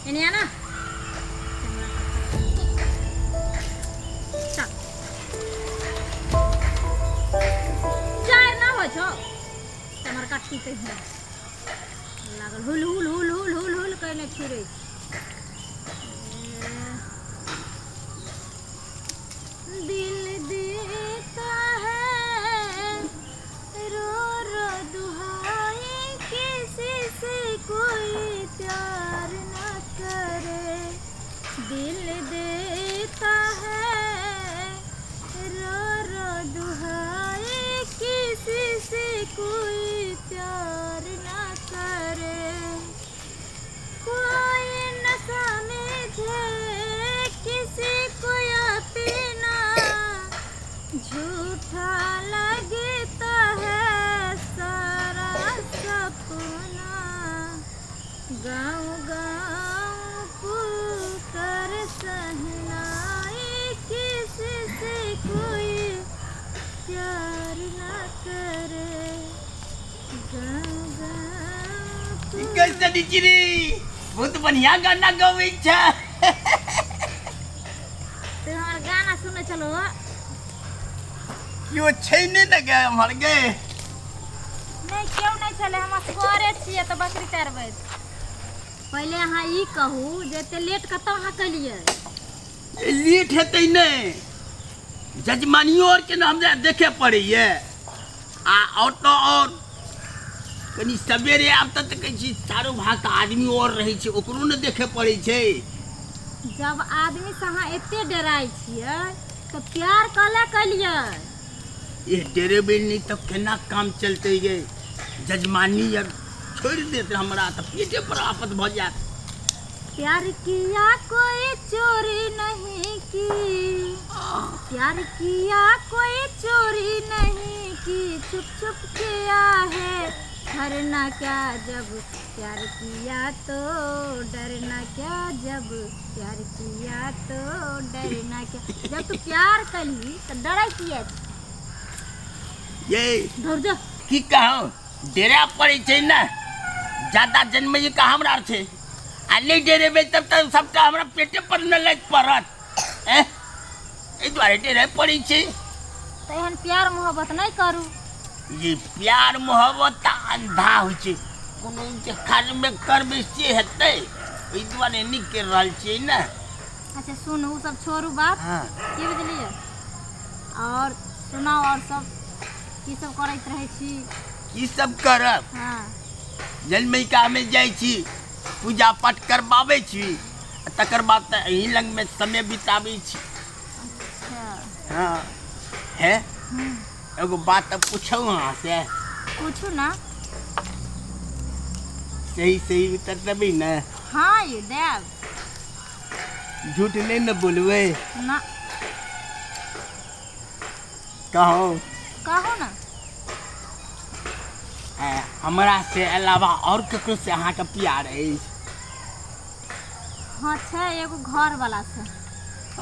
इन्हें ना चाय ना हो छो तमर काटी पे लागल हुल हुल हुल हुल हुल हुल कहने फिरे दिल देता है रो रो दुहाई किसी से कोई प्यार न करे दिल देता है रो रो दुहाई किसी से कोई प्यार न करे कोई न समझे किसी को अपना झूठा लगता है सारा सपना गाँव गाँव पुकार सहनाई किसी से कोई प्यार न करे गाँव गाँव कैसे दिखरी बहुत बढ़िया गाना गावे छा तुम्हारा गाना सुने चलो क्यों छैने न गए मर गए नहीं क्यों नहीं चले हम असगरे छिए तो बकरी चरबै पहले अहाँ ई कहू जे एते लेट कतौ अहाँ कलिए लेट हेतै नहीं जजमानियों और के हमरा देखे पड़े है आ और तो और कनी सवेरे आब तक कहै छी चारो भाग का आदमी और रहै छै ओकरो न देखे पड़े छै जब आदमी से अहाँ एते डराई छिए तो प्यार कला कलिए ये डेरेबे नहीं तो केना काम चलते गे जजमानी यार छोड़ देते हमरा तो पेटे पर आफत भ जात प्यार किया कोई चोरी नहीं की प्यार किया कोई चोरी नहीं की छुप छुप किया है डरना क्या जब प्यार किया तो डरना क्या जब प्यार किया तो डरना क्या जब तू प्यार कली तो डरा किया ये धर जा की कहो डेरा पड़े छै ना ज्यादा जन्म ये का हमरा छै आ नहीं डेरे में तब तक सबका हमरा पेटे पर न लग पड़त ए द्वारे डेरे पड़े छै तो एहन प्यार मोहब्बत नहीं करू ये प्यार मोहब्बत अंधा हो छै कोनो के खान में करबे से हेतै ओइ द्वारे नहीं कर रहल छै ना अच्छा सुन उ सब छोड़ू बात हां की बुझलिए और सुनाओ और सब की सब करैत रहै छी की सब करब हां जन्मिका में जाय छी पूजा पाठ करबाबै छी तकर बाद त एही लंग में समय बिताबै छी अच्छा हां है एगो बात पूछो अहाँ से पूछू ना सही सही उत्तर देबै ना हाँ ये देव झूठ नहीं न बोलबै ना कहो कहो ना हमरा से अलावा और ककरो से अहाँ के प्यार है हाँ छै एगो घर वाला से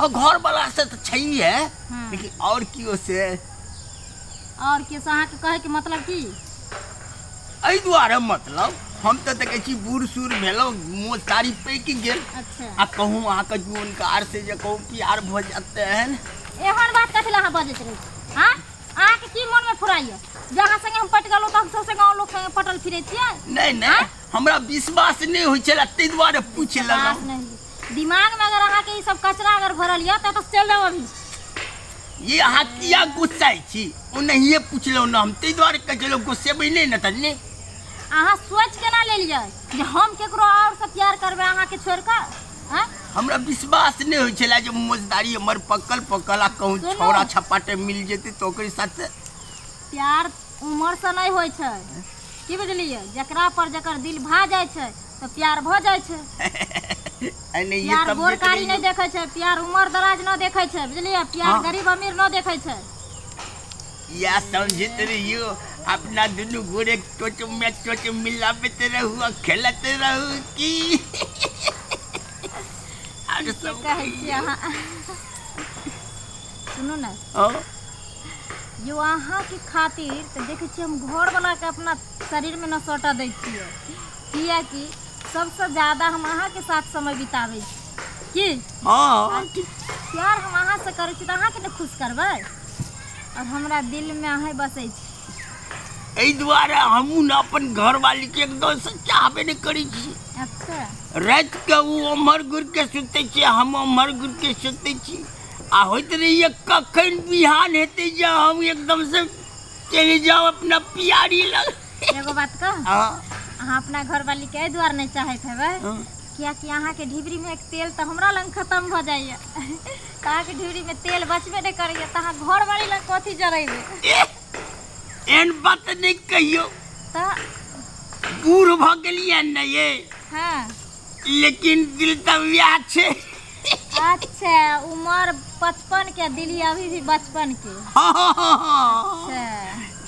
और घर वाला से तो छैही है लेकिन और कियो से और के से अहाँ के कहे के मतलब की एहि द्वारे मतलब हम तो देखे छी बूढ़ सूढ़ भेलो मोह सारी पैक गेल अच्छा आ कहूँ अहाँ के जीवन कार से जे कहूँ प्यार भ जाते हैं एहन बात कथि ला अहाँ बजैत रही हाँ अहाँ के की मन में फुराइए जहाँ संगे हम पट गेलो तब सबसे गाँव लोग संगे पटल फिरे छियै नहीं नहीं हमरा विश्वास नहीं होय छला तै द्वारे पूछ लेलहुँ दिमाग में अगर अहाँ के ई सब कचरा अगर भरल ये तो चल जाओ अभी ये अहाँ किया गुस्साई छी ओनहिए पूछलहुँ न हम तै द्वारे कहलहुँ गुस्सेबै नहीं न तन्ने अहाँ सोच के ना ले लिये जे हम केकरो और से प्यार करबे अहाँ के छोड़ कर हैं हमरा विश्वास नहीं होय छला जे मोजदारी हमर पकल पकल आ कहूँ छौरा छपाटे मिल जेतै तो ओकरे साथ प्यार उम्र से नहीं होय छै की बुझलिए जकरा पर जकर दिल भा जाय छै तो प्यार भ जाय छै प्यार गोरकारी नहीं देखे छै प्यार उम्र दराज न देखे छै बुझलिए प्यार गरीब अमीर न देखे छै या समझित रहियो अपना दुनू गोरे चोच मिलाबते रहू खेलते रहू की आगे सब कहे छी अहाँ सुनो ना जो अहाँ के खातिर तो देखे छी हम घर वाला के अपना शरीर में न सटा दै छियै किया कि सबसे ज्यादा हम अहाँ के साथ समय बितावे की हाँ प्यार हम अहाँ से करे छी त अहाँ के ने खुश करबै और हमरा दिल में अहाँ बसै छी एहि दुआरे हमहूँ ने अपन घरवाली के एकदम से चाहबे नहीं करी छी। अच्छा रात के वो उम्हर घुर के सुते छी हम उम्हर घुर के सुते छी आ होइत रहिए कखन बिहान हेते जे हम एकदम से चले जाओ अपना प्यारी लग। एगो बात कह अहाँ अपना घरवाली के द्वार नहीं चाहत हेबै क्या कि अहाँ के ढिबरी में एक तेल तो हमरा लंग खत्म भ जाइए अहाँ के ढिबरी में तेल बचबे नहीं करिए त अहाँ घरवाली लंग कथी जरेबे एन बात नहीं कहियो त बूढ़ भ गेलिए न ये हां लेकिन दिल तो व्याह छे। अच्छा उम्र 55 के दिली अभी भी बचपन के। अच्छा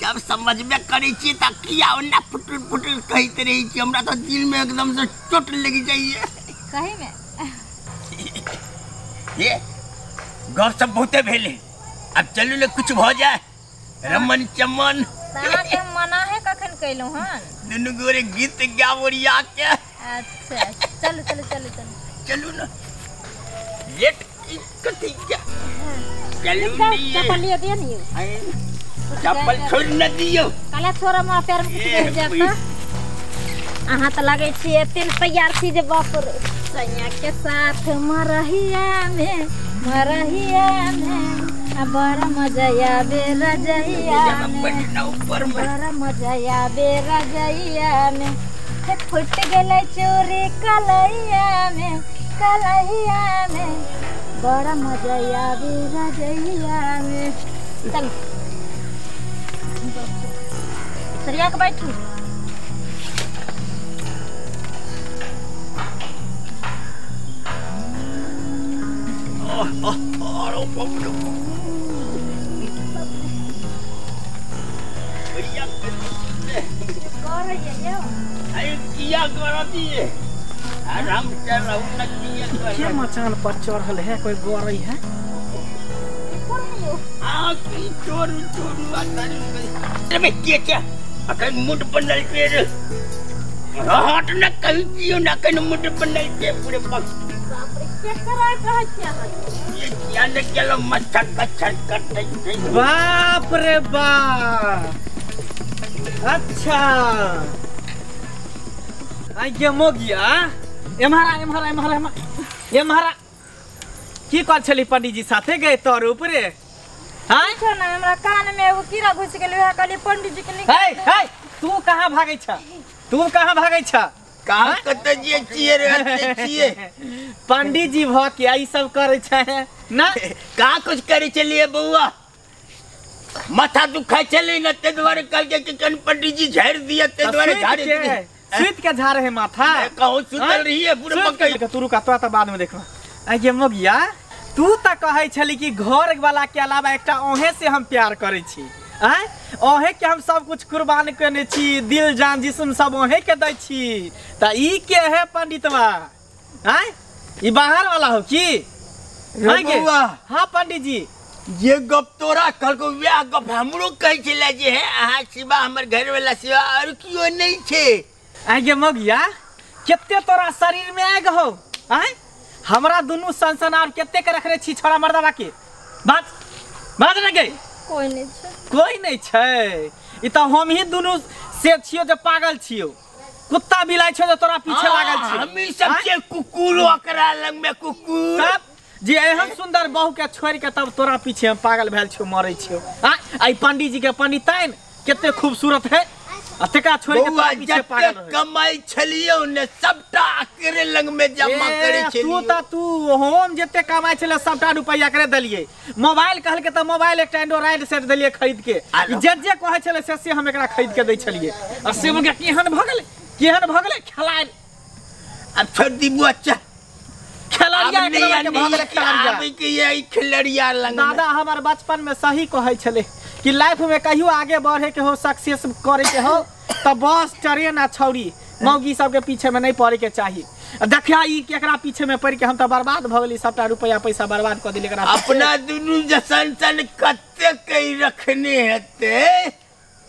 जब समझ में करे छी त किया ओना फुटुर फुटुर कहते रही छी हमरा तो दिल में एकदम से चोट लग जाइए कहीं में। ये घर सब बहुते भेले अब चलू ले कुछ भ जाए रमन चमन ताहा के मना है कखन कैलो हन दुनु गोरे गीत गावरिया के। अच्छा चलो चलो चलो चलो चलू ना लेट कथी क्या चलू चप्पल लियो दियो नहीं चप्पल छोड़ न दियो काला छोरा मां पैर में कुछ रह जाता अहाँ त लागे छी एतेन तैयार छी जे बाप रे सैया के साथ मरहिया में बड़ा मजा आवे रजैया में बड़ा मजा आवे रजैया में फुट गेले चोरी कलैया में बड़ा मजा आवे रजैया में। चल सरिया के बैठू क्या मचान पर चढ़ल है कोई गोरई है मुठ बनल पेड़ हट न कहीं कियो न कहीं मुठ बनल के पूरे पक्ष बाप रे बाप। अच्छा ये मोगिया एम्हरा की कर छली पंडित जी साथे गए तोर ऊपरे हां छ ना हमरा कान में एगो कीड़ा घुस गेल है कहली पंडित जी के हे तू कहां भागै छ कहां कत जे छिए रे छिए पंडित जी भ के ई सब करे छै ना का कुछ करे चलिए बउआ माथा दुखाय चले न ते द्वारे कल के कन पंडित जी झाड़ दिया ते द्वारे झाड़ दिए सुत के झाड़ है माथा कहू सुतल रही है पूरे पक्का तू रुका तो बाद में देखबा आई ये मोगिया तू त कहै छली कि घर वाला के अलावा एकटा ओहे से हम प्यार करे छी आय ओहे के हम सब कुछ कुर्बान करने छी दिल जान जिस्म सब ओहे के दै छी त ई के है पंडितवा आय ई बाहर वाला हो की बउआ हां पंडित जी ये गप तोरा कल को व्याह गप हमरो कहै छला जे है आहा सिवा हमर घर वाला सिवा और कियो नहीं छे। आय गे मगिया केते तोरा शरीर में आग हो आय हमरा दुनु सनसनार केते के रखले छी छोरा मर्दावा के बात न गई कोई नहीं छै ई त हम ही दुनु से छियो जे पागल छियो कुत्ता बिलाई छो जे तोरा पीछे लागल छी हम ही सब के कुकुर ओकरा लंग में कुकुर तब जे एहन सुंदर बहू के छोड़ के तब तोरा पीछे हम पागल भेल छियो मरै छियो आई पंडित जी के पंडिताइन केते खूबसूरत है अतका छोड़ के तोरा पीछे पागल कमाई छलियो ने सबटा एकरे लंग में जमा करे छलियो तू हम जते कमाई छले सबटा रुपया करे दलिए मोबाइल कहल के त मोबाइल एक एंड्रॉइड सेट दलिए खरीद के जे कहे छले से हम एकरा खरीद के दै छलिए और से मुके केहन भ गेले खलाड़ अब छोड़ दी बच्चा खलड़िया के भगले खलड़िया लंग दादा हमार बचपन में सही कहे छले कि लाइफ में कहियो आगे बढ़े के हो सक्सेस करे के हो त बस ट्रेन आ छौरी मौगी सब के पीछे में नहीं पड़े के चाहिए देखिया ई केकरा पीछे में पड़ के हम त बर्बाद भ गेली सबटा रुपया पैसा बर्बाद क दिले एकरा अपना दुनु जसन सन कते कई रखने हेते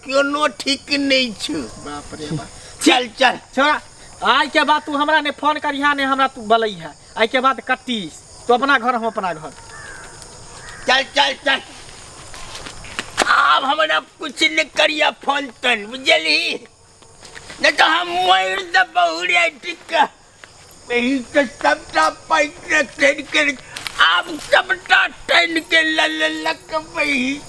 कोनो ठीक नहीं छु बाप रे बाप चल छोरा आज के बाद तू हमरा ने फोन करिहा ने हमरा तू बोलै है। आज के बाद कट्टीस तो अपना घर हम अपना घर। चल चल चल अब हमरा कुछ न करिया फोन तन बुझली न तो हम मोर द बहुड़े टिका यही तो सबटा पैसे ट्रेन के अब सबटा ट्रेन के लक वही